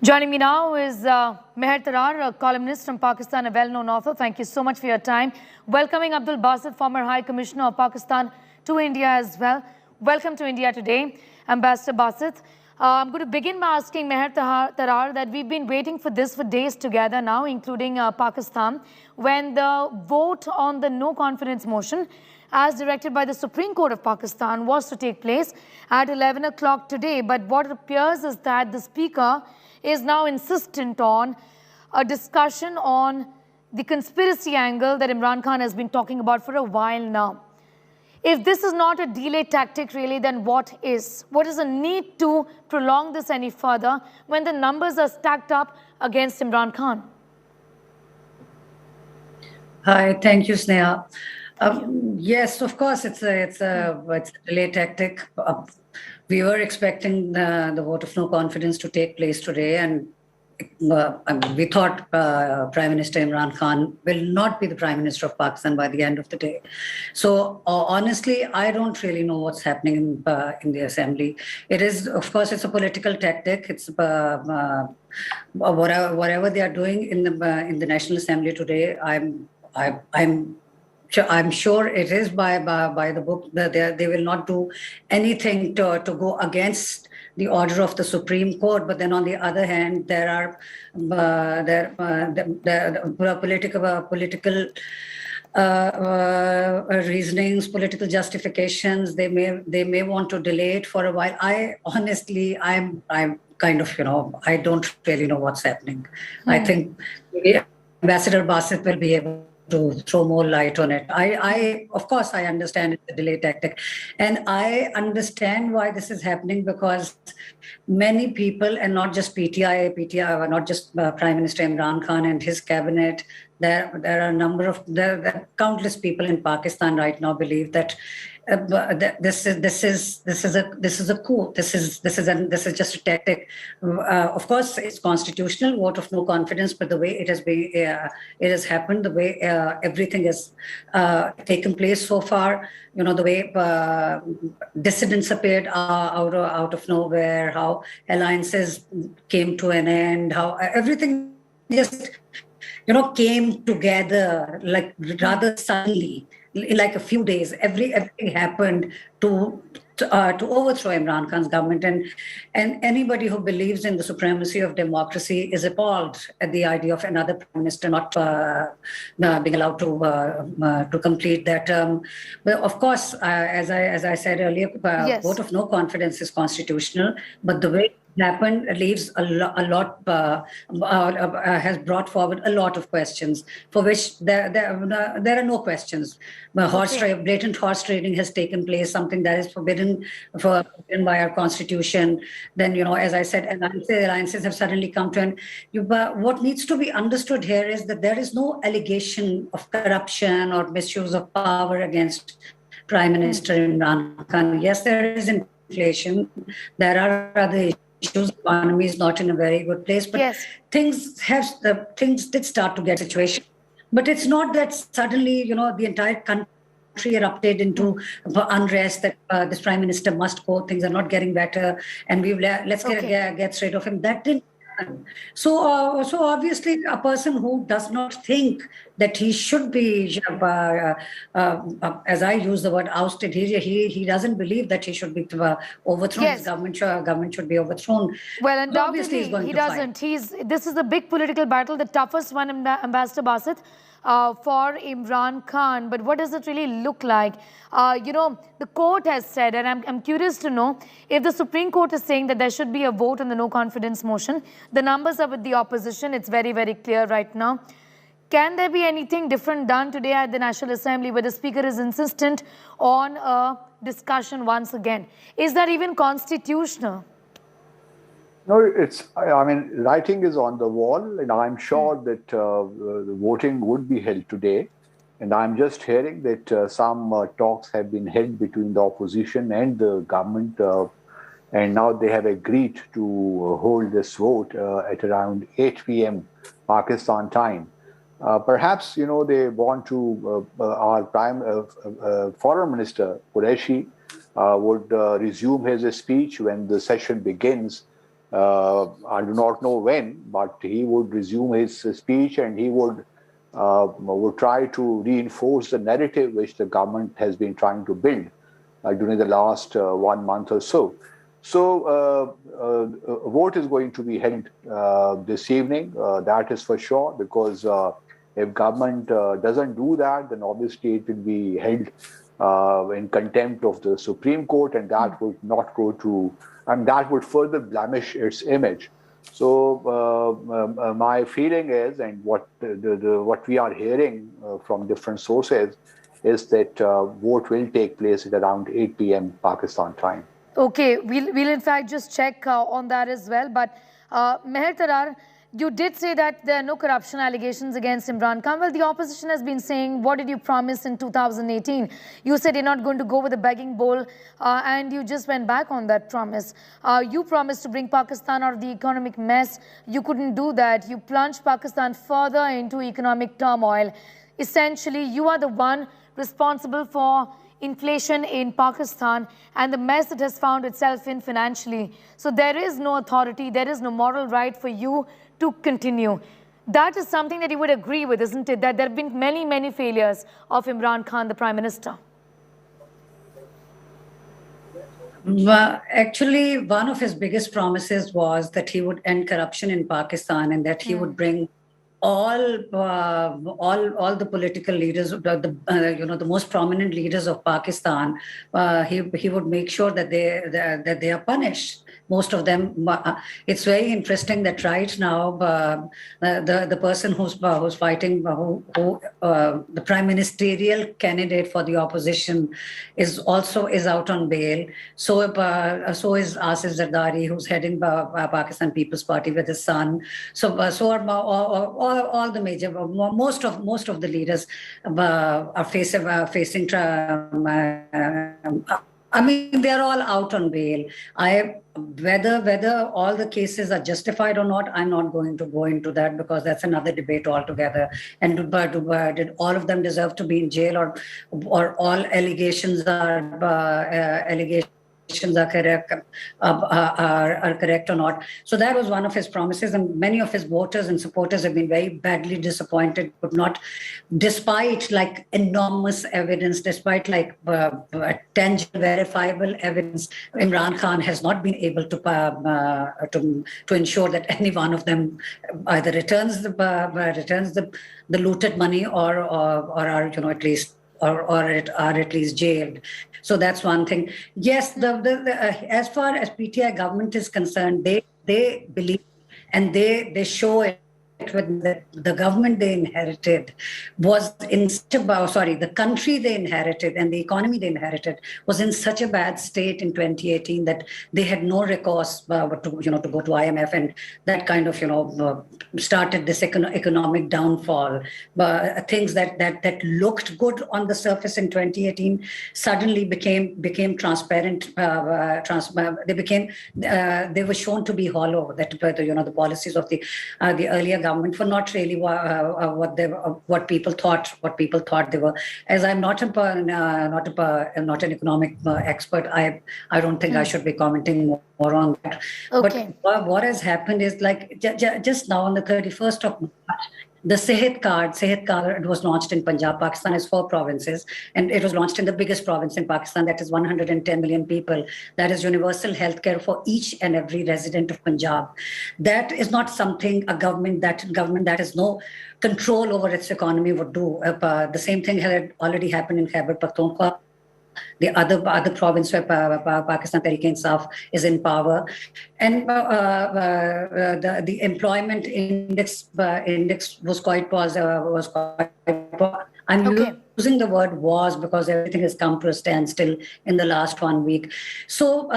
Joining me now is Meher Tarar, a columnist from Pakistan, a well-known author. Thank you so much for your time. Welcoming Abdul Basit, former High Commissioner of Pakistan, to India as well. Welcome to India today, Ambassador Basit. I'm going to begin by asking Meher Tarar that we've been waiting for this for days together now, including Pakistan, when the vote on the no confidence motion, as directed by the Supreme Court of Pakistan, was to take place at 11 o'clock today. But what appears is that the Speaker is now insistent on a discussion on the conspiracy angle that Imran Khan has been talking about for a while now. If this is not a delay tactic really, then what is? What is the need to prolong this any further when the numbers are stacked up against Imran Khan? Hi, thank you, Sneha. Yes, of course, it's a delay tactic. We were expecting the vote of no confidence to take place today, and we thought Prime Minister Imran Khan will not be the Prime Minister of Pakistan by the end of the day. So honestly, I don't really know what's happening in the Assembly. It is, of course, it's a political tactic. It's whatever they are doing in the National Assembly today. I'm sure it is by the book. That they will not do anything to go against the order of the Supreme Court. But then on the other hand, there are political reasonings, political justifications. They may want to delay it for a while. I'm kind of, I don't really know what's happening. I think maybe Ambassador Basit will be able to throw more light on it. Of course, I understand it's a delay tactic. And I understand why this is happening, because many people, and not just PTI, not just Prime Minister Imran Khan and his cabinet, there are countless people in Pakistan right now believe that this is a coup. This is just a tactic. Of course, it's constitutional vote of no confidence, but the way it has happened, the way everything has taken place so far, the way dissidents appeared out of nowhere, how alliances came to an end, how everything just came together like rather suddenly. In like a few days, everything happened to overthrow Imran Khan's government, and anybody who believes in the supremacy of democracy is appalled at the idea of another prime minister not being allowed to complete that term. But of course, as I said earlier, Yes. vote of no confidence is constitutional, but the way happened leaves has brought forward a lot of questions for which there are no questions. Blatant horse trading has taken place, something that is forbidden by our constitution. Then, as I said, alliances have suddenly come to an end. What needs to be understood here is that there is no allegation of corruption or misuse of power against Prime Minister Imran Khan. Yes, there is inflation. There are other issues. Economy is not in a very good place, but Yes. things did start to get situation. But it's not that suddenly, the entire country erupted into unrest, that this prime minister must go, things are not getting better, and let's get rid of him. That didn't happen. So obviously, a person who does not think that he should be, as I use the word ousted, he doesn't believe that he should be overthrown. Yes. His government should be overthrown. Well, So obviously undoubtedly, he doesn't. This is a big political battle, the toughest one, Ambassador Basit, for Imran Khan. But what does it really look like? The court has said, and I'm curious to know, if the Supreme Court is saying that there should be a vote on the no confidence motion, the numbers are with the opposition. It's very, very clear right now. Can there be anything different done today at the National Assembly where the Speaker is insistent on a discussion once again? Is that even constitutional? No, writing is on the wall, and I'm sure that the voting would be held today. And I'm just hearing that some talks have been held between the opposition and the government, and now they have agreed to hold this vote at around 8 p.m. Pakistan time. Perhaps, they want to, our Foreign Minister, Qureshi, would resume his speech when the session begins. I do not know when, but he would resume his speech and he would try to reinforce the narrative which the government has been trying to build during the last 1 month or so. So a vote is going to be held this evening, that is for sure, because if government doesn't do that, then obviously it will be held in contempt of the Supreme Court, and that would not go to, and that would further blemish its image. So my feeling is, and what what we are hearing from different sources, is that vote will take place at around 8 p.m. Pakistan time. Okay, we'll in fact just check on that as well. But Meher Tarar, you did say that there are no corruption allegations against Imran Khan. Well, the opposition has been saying, what did you promise in 2018? You said you're not going to go with a begging bowl, and you just went back on that promise. You promised to bring Pakistan out of the economic mess. You couldn't do that. You plunged Pakistan further into economic turmoil. Essentially, you are the one responsible for inflation in Pakistan and the mess it has found itself in financially. So there is no authority, there is no moral right for you to continue. That is something that you would agree with, isn't it? That there have been many, many failures of Imran Khan, the Prime Minister. Well, actually, one of his biggest promises was that he would end corruption in Pakistan and that he would bring all the political leaders, the most prominent leaders of Pakistan. He would make sure that they are punished. Most of them. It's very interesting that right now the person who's fighting, the prime ministerial candidate for the opposition, is out on bail. So is Asif Zardari, who's heading Pakistan People's Party with his son. So all the major, most of the leaders are facing. I mean, they're all out on bail. Whether all the cases are justified or not, I'm not going to go into that because that's another debate altogether. And did all of them deserve to be in jail, or all allegations are correct, are correct or not? So that was one of his promises, and many of his voters and supporters have been very badly disappointed. But not, despite like enormous evidence, despite like tangible, verifiable evidence, Imran Khan has not been able to ensure that any one of them either returns the looted money or are at least. Or are at least jailed. So that's one thing. Yes, as far as PTI government is concerned, they believe and they show it. The government they inherited was in the country they inherited and the economy they inherited was in such a bad state in 2018 that they had no recourse but to go to IMF, and that kind of started this economic downfall. Things that looked good on the surface in 2018 suddenly became transparent. They were shown to be hollow. That the policies of the earlier government were not really what people thought they were. As I'm not an economic expert, I don't think I should be commenting more on that. Okay. But what has happened is like just now on the 31st of March, the Sehat card, it was launched in Punjab. Pakistan has 4 provinces, and it was launched in the biggest province in Pakistan, that is 110 million people. That is universal healthcare for each and every resident of Punjab. That is not something a government that has no control over its economy would do. The same thing had already happened in Khyber Pakhtunkhwa, the other province where Pakistan Tehreek-e-Insaf is in power, and the employment index was quite positive. I'm using the word was because everything has come to a standstill in the last 1 week. So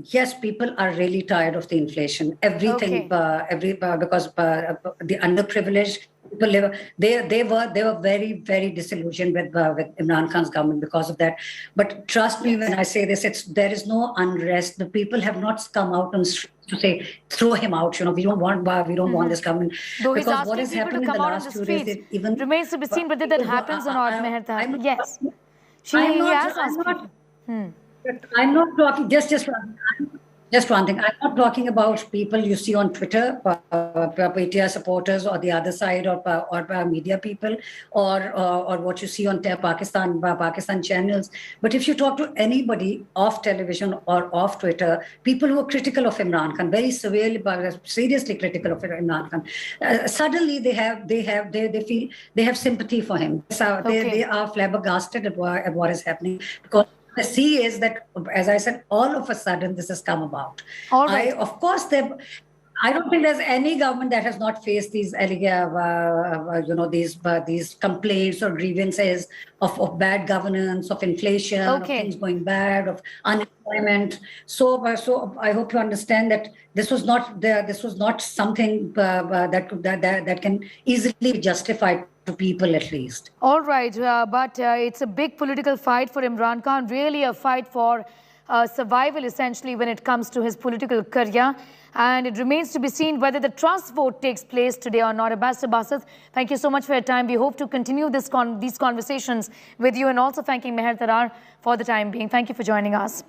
yes, people are really tired of the inflation. Everything, because the underprivileged people, they were very, very disillusioned with Imran Khan's government because of that. But trust me when I say this, there is no unrest. The people have not come out on street to say throw him out. We don't want this government. Though he's asking what people to come out on the streets, remains to be seen whether that happens or not, Meher Tarar. Yes, I'm not talking. Just one thing. I'm not talking about people you see on Twitter, PTI supporters, or the other side, or media people, or what you see on Pakistan channels. But if you talk to anybody off television or off Twitter, people who are critical of Imran Khan, very severely, seriously critical of Imran Khan, suddenly they feel they have sympathy for him. So they are flabbergasted at what is happening, because the see is that, as I said, all of a sudden this has come about. All right. Of course, I don't think there's any government that has not faced these, these complaints or grievances of bad governance, of inflation, of things going bad, of unemployment. So I hope you understand that this was not something that can easily be justified to people, at least. All right, but it's a big political fight for Imran Khan, really a fight for survival, essentially, when it comes to his political career. And it remains to be seen whether the trust vote takes place today or not. Ambassador Basit, thank you so much for your time. We hope to continue these conversations with you, and also thanking Meher Tarar for the time being. Thank you for joining us.